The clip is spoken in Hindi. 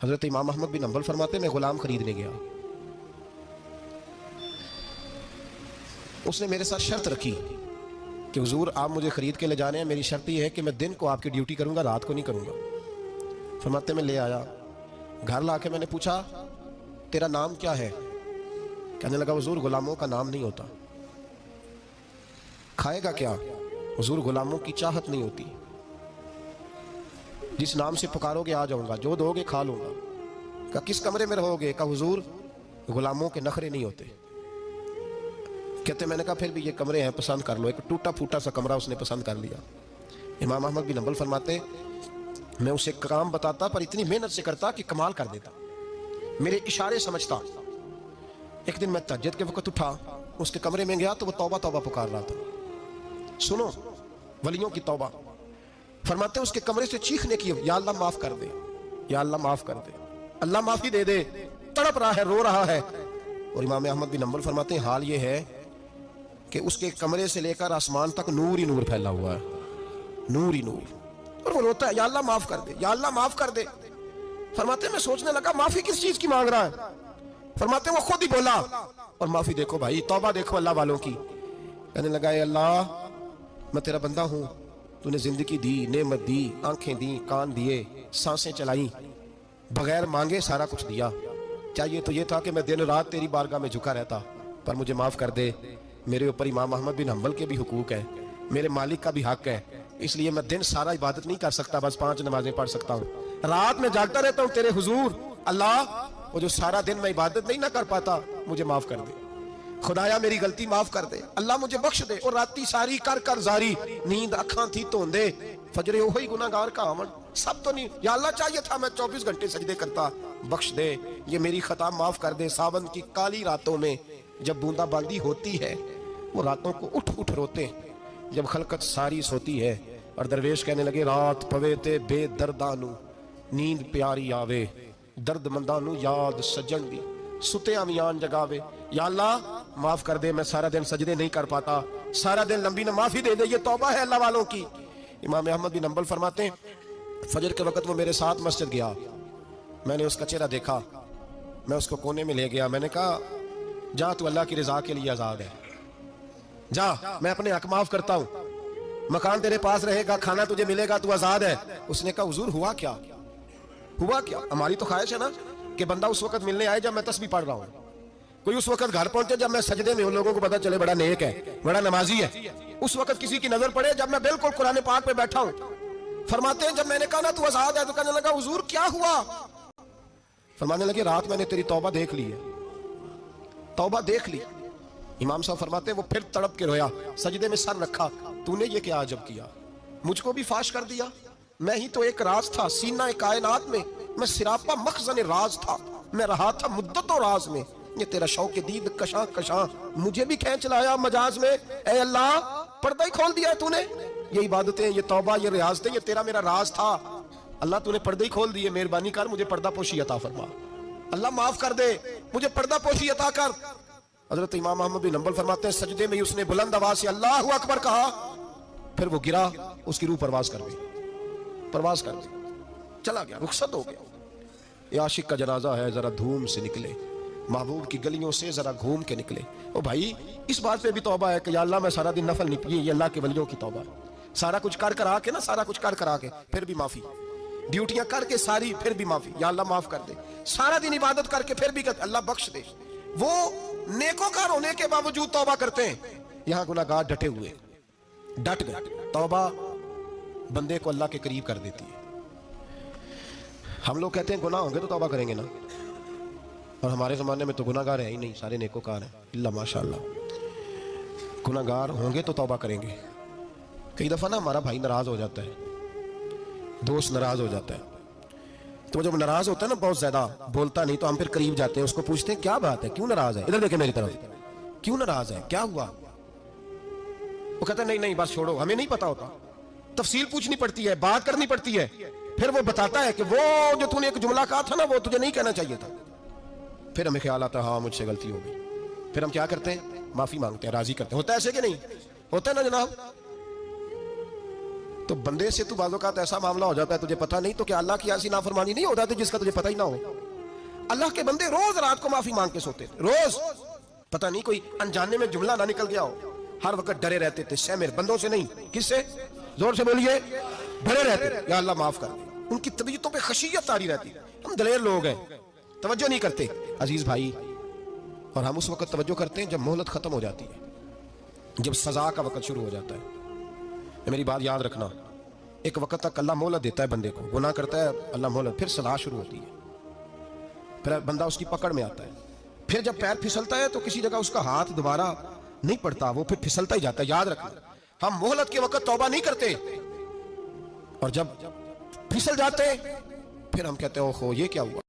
हज़रत इमाम अहमद बिन हंबल फरमाते मैं गुलाम खरीदने गया। उसने मेरे साथ शर्त रखी कि हुजूर आप मुझे ख़रीद के ले जाने हैं, मेरी शर्त यह है कि मैं दिन को आपकी ड्यूटी करूँगा, रात को नहीं करूँगा। फरमाते मैं ले आया, घर ला के मैंने पूछा तेरा नाम क्या है? कहने लगा हुजूर गुलामों का नाम नहीं होता। खाएगा क्या? हुजूर गुलामों की चाहत नहीं होती, जिस नाम से पुकारोगे आ जाऊंगा, जो दोगे खा लूंगा। कहा किस कमरे में रहोगे? कहा हुजूर गुलामों के नखरे नहीं होते। कहते मैंने कहा फिर भी ये कमरे हैं, पसंद कर लो। एक टूटा फूटा सा कमरा उसने पसंद कर लिया। इमाम अहमद बिन हंबल फरमाते मैं उसे काम बताता पर इतनी मेहनत से करता कि कमाल कर देता, मेरे इशारे समझता। एक दिन मैं तहज्जुद के वक्त उठा, उसके कमरे में गया तो वो तौबा तौबा पुकार रहा था। सुनो वलियों की तौबा। फरमाते उसके कमरे से चीखने की, या अल्लाह माफ कर दे, या अल्लाह माफ कर दे, अल्लाह माफी दे दे। तड़प रहा है, रो रहा है। और इमाम अहमद बिन हंबल फरमाते हैं हाल ये है कि उसके कमरे से लेकर आसमान तक नूर ही नूर फैला हुआ है, नूर ही नूर। और वो रोता है या अल्लाह माफ कर दे, या अल्लाह माफ कर दे। फरमाते मैं सोचने लगा माफी किस चीज की मांग रहा है। फरमाते वो खुद ही बोला, और माफी देखो भाई, तौबा देखो अल्लाह वालों की। कहने लगा अल्लाह मैं तेरा बंदा हूं, तूने जिंदगी दी, नेमत दी, आंखें दी, कान दिए, सांसें चलाई, बगैर मांगे सारा कुछ दिया। चाहिए तो ये था कि मैं दिन रात तेरी बारगाह में झुका रहता, पर मुझे माफ कर दे। मेरे ऊपर इमाम अहमद बिन हंबल के भी हुकूक है, मेरे मालिक का भी हक है, इसलिए मैं दिन सारा इबादत नहीं कर सकता, बस 5 नमाजें पढ़ सकता हूँ। रात में जागता रहता हूँ तेरे हुजूर। अल्लाह वो जो सारा दिन मैं इबादत नहीं ना कर पाता, मुझे माफ कर दे। खुदाया मेरी गलती माफ कर दे, अल्लाह मुझे बख्श दे। और राती सारी कर कर जारी, नींद अखा थी धोंदे, फजरे ओही गुनाहगार का आमन। सब तो नहीं, या अल्लाह चाहिए था मैं 24 घंटे सजदे करता, बख्श दे, ये मेरी खता माफ कर दे। सावन की काली रातों में जब बूंदाबांदी होती है, वो रातों को उठ उठ रोते हैं, जब खलकत सारी सोती है। और दरवेश कहने लगे रात पवे ते बेदर्दानू, नींद प्यारी आवे, दर्द मंदानू याद सजन दी, सुते अमियान जगावे। या अल्लाह माफ कर दे, मैं सारा दिन सजदे नहीं कर पाता, सारा दिन लंबी न माफी दे दे, ये तौबा है अल्लाह वालों की। इमाम अहमद बिन हंबल फरमाते हैं फजर के वक्त वो मेरे साथ मस्जिद गया, मैंने उसका चेहरा देखा, मैं उसको कोने में ले गया। मैंने कहा जा तू अल्लाह की रजा के लिए आजाद है, जा मैं अपने हक माफ करता हूँ, मकान तेरे पास रहेगा, खाना तुझे मिलेगा, तू आजाद है। उसने कहा हुजूर हुआ क्या, हुआ क्या? हमारी तो ख्वाहिश है ना कि बंदा उस वक्त मिलने आए जब मैं तस्बीह पढ़ रहा हूँ, कोई उस वक्त घर पहुंचे जब मैं सजदे में हूं, लोगों को पता चले बड़ा नेक है, बड़ा नमाजी है। उस वक्त किसी की नजर पड़े जब मैं बिल्कुल कुरान पाक पे बैठा हूं। फरमाते हैं जब मैंने कहा ना तू आजाद है, तो कहने लगा हुजूर क्या हुआ? फरमाने लगे रात मैंने तेरी तौबा देख ली है, तौबा देख ली। इमाम साहब फरमाते वो फिर तड़प के रोया, सजदे में सर रखा, तूने ये क्या अजब किया, मुझको भी फाश कर दिया। मैं ही तो एक राज था, सीना कायनात में मैं सिरापा मखजन राज था, मैं रहा था मुद्दतों राज में। ये तेरा शौक दीद कशा कशा मुझे भी खींच लाया मजाज में। ए अल्लाह पर्दा ही खोल दिया तूने, ये इबादतें, ये तौबा, ये रियाजतें, ये तेरा मेरा राज था। अल्लाह तूने पर्दे ही खोल दिए, मेहरबानी कर मुझे पर्दा पोशी अता फरमा, अल्लाह माफ कर दे, मुझे पर्दा पोशी अता कर। हजरत इमाम अहमद बिन हंबल फरमाते हैं सजदे में उसने बुलंद आवाज से अल्लाहु अकबर कहा, फिर वो गिरा, उसकी रूह परवाज कर गई, परवाज कर गई, चला गया, रुखसत हो गया। ये आशिक का जनाजा है, जरा धूम से निकले, महबूब की गलियों से जरा घूम के निकले। ओ भाई इस बात पे भी तौबा है कि या अल्लाह मैं सारा दिन नफल नहीं पिए, ये अल्लाह के वलियों की तौबा है। सारा कुछ कर कर आके ना, सारा कुछ कर कर आके फिर भी माफी, ड्यूटियां करके सारी फिर भी माफी, या अल्लाह माफ कर दे। सारा दिन इबादत करके फिर भी अल्लाह बख्श दे। वो नेकोकार होने के बावजूद तौबा करते हैं, यहाँ गुनाहगार डटे हुए, डट गए। तौबा बंदे को अल्लाह के करीब कर देती है। हम लोग कहते हैं गुनाह होंगे तो तौबा करेंगे ना, और हमारे ज़माने में तो गुनाहगार है ही नहीं, सारे नेकोकार हैं, इल्ला माशाअल्लाह। गुनाहगार होंगे तो तौबा करेंगे। कई दफ़ा ना हमारा भाई नाराज़ हो जाता है, दोस्त नाराज़ हो जाता है, तो जब नाराज़ होता है ना बहुत ज़्यादा, बोलता नहीं, तो हम फिर करीब जाते हैं, उसको पूछते हैं क्या बात है, क्यों नाराज़ है, इधर देखे मेरी तरफ, क्यों नाराज़ है, क्या हुआ? वो कहता है नहीं नहीं बस छोड़ो, हमें नहीं पता होता, तफसील पूछनी पड़ती है, बात करनी पड़ती है। फिर वो बताता है कि वो जो तूने एक जुमला कहा था ना, वो तुझे नहीं कहना चाहिए था। फिर हमें ख्याल आता है हाँ मुझसे गलती हो गई। फिर हम क्या करते हैं, माफी मांगते हैं, राजी करते हैं। होता है ऐसे कि नहीं होता है ना जनाब? तो बंदे से तू बाज़ों का ऐसा मामला हो जाता है तुझे पता नहीं, तो क्या अल्लाह की ऐसी नाफरमानी नहीं हो जाती जिसका तुझे पता ही ना हो? अल्लाह के बंदे रोज रात को माफी मांग के सोते थे, रोज। पता नहीं कोई अनजाने में जुमला ना निकल गया हो, हर वक्त डरे रहते थे। सहमेर बंदों से नहीं, किससे? जोर से बोलिए। डरे रहते, या अल्लाह माफ कर। उनकी तबीयतों पे खशियत तारी रहती। हम दलेर लोग हैं, तवज्जो नहीं करते अजीज भाई। और हम उस वक्त तवज्जो करते हैं जब मोहलत खत्म हो जाती है, जब सजा का वक्त शुरू हो जाता है। मेरी बात याद रखना, एक वक्त तक अल्लाह मोहलत देता है बंदे को, गुनाह करता है अल्लाह मोहलत, फिर सजा शुरू होती है, फिर बंदा उसकी पकड़ में आता है। फिर जब पैर फिसलता है तो किसी जगह उसका हाथ दोबारा नहीं पड़ता, वो फिर फिसलता ही जाता है। याद रखना, हम मोहलत के वक्त तौबा नहीं करते, और जब फिसल जाते फिर हम कहते हैं ओहो ये क्या हुआ।